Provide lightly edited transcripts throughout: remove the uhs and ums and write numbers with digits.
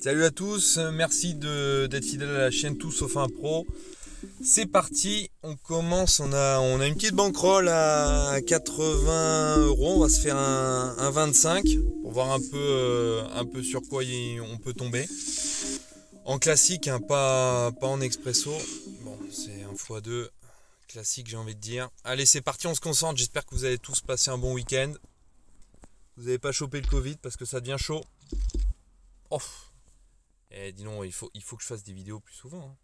Salut à tous, merci d'être fidèles à la chaîne Tout sauf un pro. C'est parti, on commence, on a une petite bankroll à 80 euros, on va se faire un 25 pour voir un peu sur quoi on peut tomber. En classique, hein, pas en expresso. Bon, c'est un x2 classique, j'ai envie de dire. Allez, c'est parti, on se concentre, j'espère que vous avez tous passé un bon week-end. Vous n'avez pas chopé le Covid parce que ça devient chaud. Oh. Eh, dis donc, il faut que je fasse des vidéos plus souvent, hein.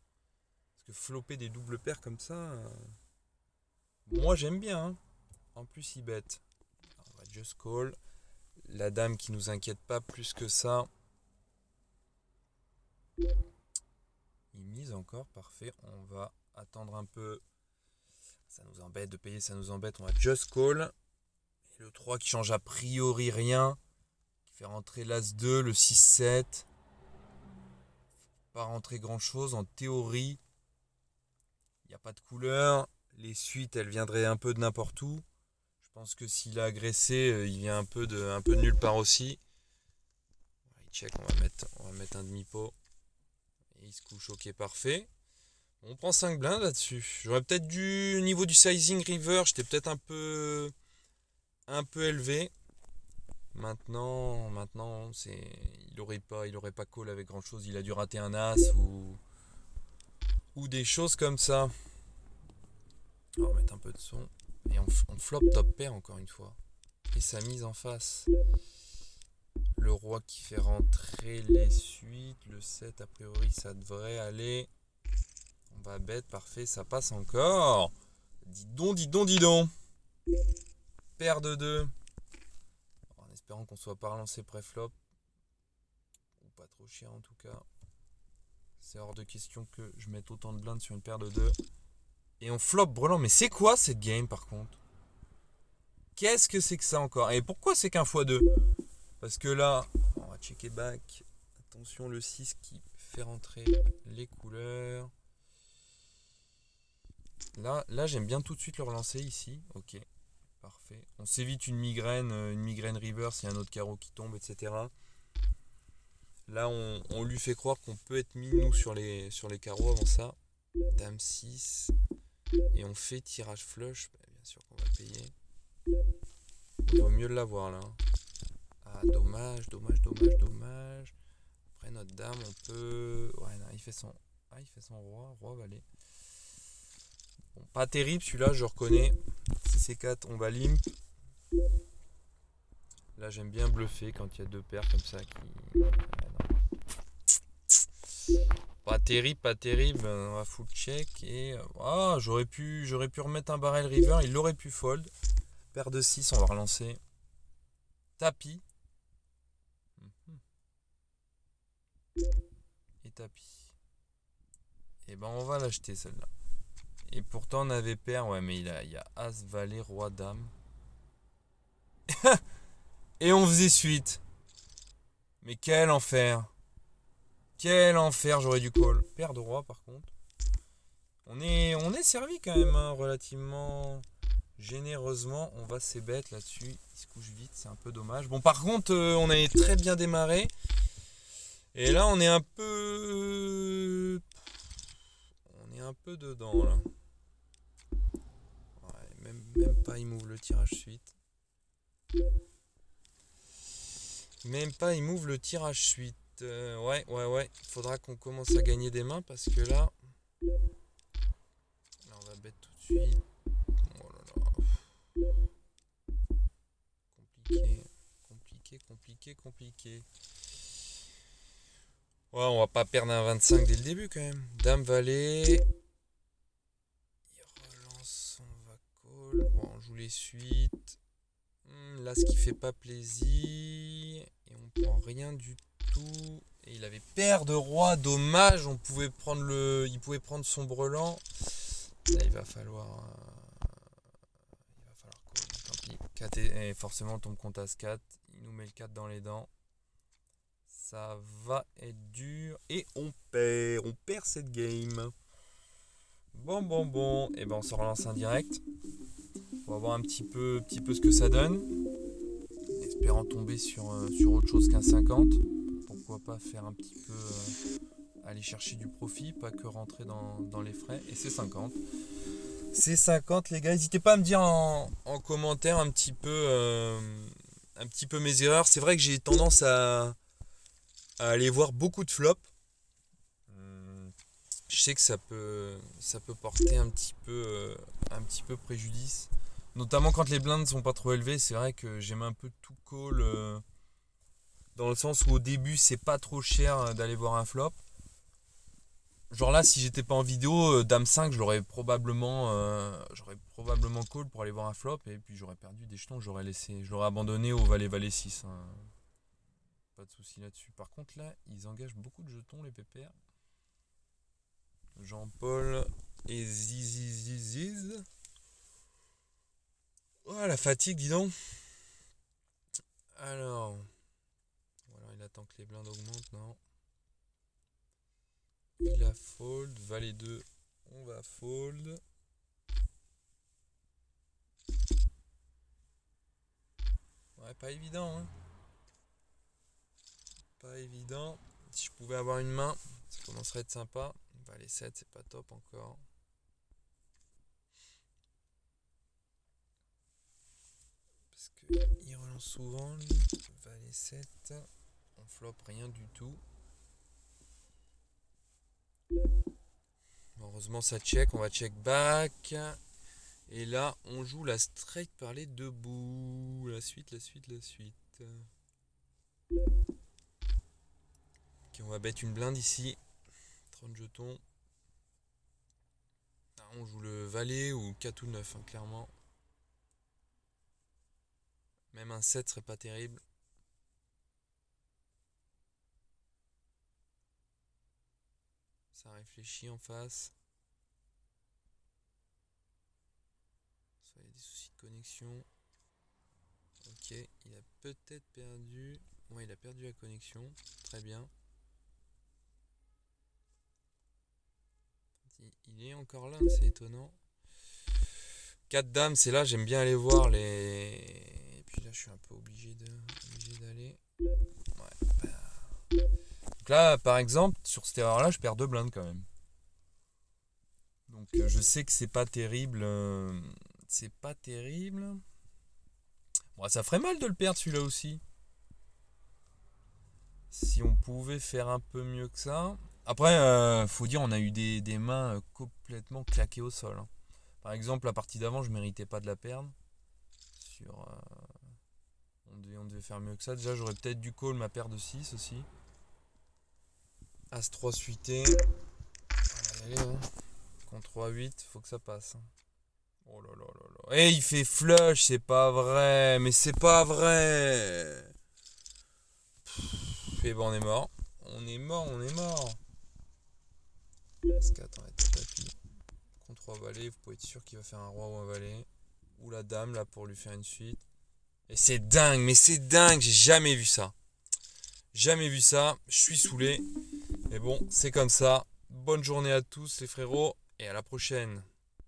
Parce que flopper des doubles paires comme ça, moi j'aime bien, hein. En plus, il bête. On va just call. La dame qui nous inquiète pas plus que ça. Il mise encore, parfait. On va attendre un peu. Ça nous embête de payer, ça nous embête. On va just call. Et le 3 qui change a priori rien. Qui fait rentrer l'As-2, le 6-7. Pas rentrer grand chose en théorie. Il n'y a pas de couleur. Les suites, elles viendraient un peu de n'importe où. Je pense que s'il a agressé, il vient un peu de nulle part aussi. Il check, on va mettre un demi-pot. Et il se couche, ok, parfait. On prend 5 blindes là-dessus. J'aurais peut-être dû, au niveau du sizing river, j'étais peut-être un peu élevé. Maintenant, il aurait pas call avec grand chose. Il a dû rater un as ou des choses comme ça. On va remettre un peu de son. Et on flop top pair encore une fois. Et sa mise en face. Le roi qui fait rentrer les suites. Le 7 a priori ça devrait aller. On va bête, parfait, ça passe encore. Dis donc, dis donc, dis donc. Paire de 2. En espérant qu'on soit pas relancé pré-flop. Ou pas trop cher en tout cas. C'est hors de question que je mette autant de blindes sur une paire de 2. Et on flop brelan. Mais c'est quoi cette game par contre? Qu'est-ce que c'est que ça encore? Et pourquoi c'est qu'un x2? Parce que là, on va checker back. Attention, le 6 qui fait rentrer les couleurs. Là j'aime bien tout de suite le relancer ici. Ok, parfait. On s'évite une migraine river s'il y a un autre carreau qui tombe, etc. Là, on lui fait croire qu'on peut être mis, nous, sur les carreaux avant ça. Dame 6. Et on fait tirage flush. Bien sûr qu'on va payer. Il vaut mieux l'avoir là. Ah, dommage. Après notre dame, on peut... Ouais, non, il fait son roi valet. Bon, pas terrible celui-là, je reconnais. Si c'est 4, on va limp. Là, j'aime bien bluffer quand il y a deux paires comme ça qui... Pas terrible. On va full check et... Ah, j'aurais pu remettre un barrel river, il aurait pu fold. Paire de 6, on va relancer. Tapis. Et tapis. Et ben on va l'acheter celle-là. Et pourtant on avait paire, ouais mais il y a As, Valet, Roi, Dame. Et on faisait suite. Mais quel enfer. Quel enfer, j'aurais dû call. Paire de roi par contre. On est servi quand même, hein, relativement généreusement. On va s'ébête là-dessus. Il se couche vite, c'est un peu dommage. Bon par contre, on avait très bien démarré. Et là on est un peu... dedans là. Ouais, même pas il move le tirage suite. Même pas il move le tirage suite. Ouais. Il faudra qu'on commence à gagner des mains parce que là on va bet tout de suite. Oh là là. Compliqué. Ouais, on va pas perdre un 25 dès le début quand même. Dame valet. Il relance, on va call. Bon, on joue les suites. Là, ce qui fait pas plaisir. Et on prend rien du tout. Et il avait paire de roi, dommage. Il pouvait prendre son brelan. Là, il va falloir call. Tant pis. 4 et forcément, on tombe contre As-4. Il nous met le 4 dans les dents. Ça va être dur. Et on perd cette game. Bon. Et ben on se relance indirect. On va voir un petit peu ce que ça donne. Espérant tomber sur autre chose qu'un 50. Pourquoi pas va faire un petit peu aller chercher du profit, pas que rentrer dans les frais. Et c'est 50. C'est 50 les gars. N'hésitez pas à me dire en commentaire un petit peu mes erreurs. C'est vrai que j'ai tendance à aller voir beaucoup de flops. Je sais que ça peut porter un petit peu préjudice. Notamment quand les blindes ne sont pas trop élevées. C'est vrai que j'aime un peu tout call. Dans le sens où au début c'est pas trop cher d'aller voir un flop. Genre là si j'étais pas en vidéo, Dame 5 j'aurais probablement call pour aller voir un flop et puis j'aurais perdu des jetons, je l'aurais abandonné au Valet 6. Hein. Pas de souci là-dessus. Par contre là ils engagent beaucoup de jetons les pépères. Jean-Paul et Ziz. Oh la fatigue dis donc. Alors il attend que les blindes augmentent, non. Il a fold, Valet 2, on va fold. Ouais, pas évident, hein. Pas évident. Si je pouvais avoir une main, ça commencerait à être sympa. Valet 7, c'est pas top encore. Parce qu'il relance souvent, lui. Valet 7, on flop rien du tout. Heureusement ça check, on va check back. Et là on joue la straight par les deux bouts. La suite. Ok, on va bet une blinde ici. 30 jetons. Ah, on joue le valet ou 4 ou 9 hein, clairement. Même un 7 serait pas terrible. Ça réfléchit en face. Soit il y a des soucis de connexion. Ok, il a peut-être perdu. Ouais, il a perdu la connexion. Très bien. Il est encore là, c'est étonnant. 4 dames, c'est là, j'aime bien aller voir les. Et puis là, je suis un peu obligé d'aller. Ouais. Donc là, par exemple, sur cette erreur-là, je perds 2 blindes quand même. Donc je sais que c'est pas terrible. C'est pas terrible. Bon, ça ferait mal de le perdre celui-là aussi. Si on pouvait faire un peu mieux que ça. Après, faut dire, on a eu des mains complètement claquées au sol. Hein. Par exemple, la partie d'avant, je méritais pas de la perdre. On devait faire mieux que ça. Déjà, j'aurais peut-être dû call ma paire de 6 aussi. As-3 suité. Allez, hein. Contre 3-8, faut que ça passe. Oh là là là là. Et il fait flush, c'est pas vrai. Mais c'est pas vrai. Et bon, on est mort. On est mort. As-4, on va être tapis. Contre 3 valets, vous pouvez être sûr qu'il va faire un roi ou un valet. Ou la dame, là, pour lui faire une suite. Et c'est dingue, mais c'est dingue. J'ai jamais vu ça. Je suis saoulé. Mais bon, c'est comme ça. Bonne journée à tous les frérots. Et à la prochaine.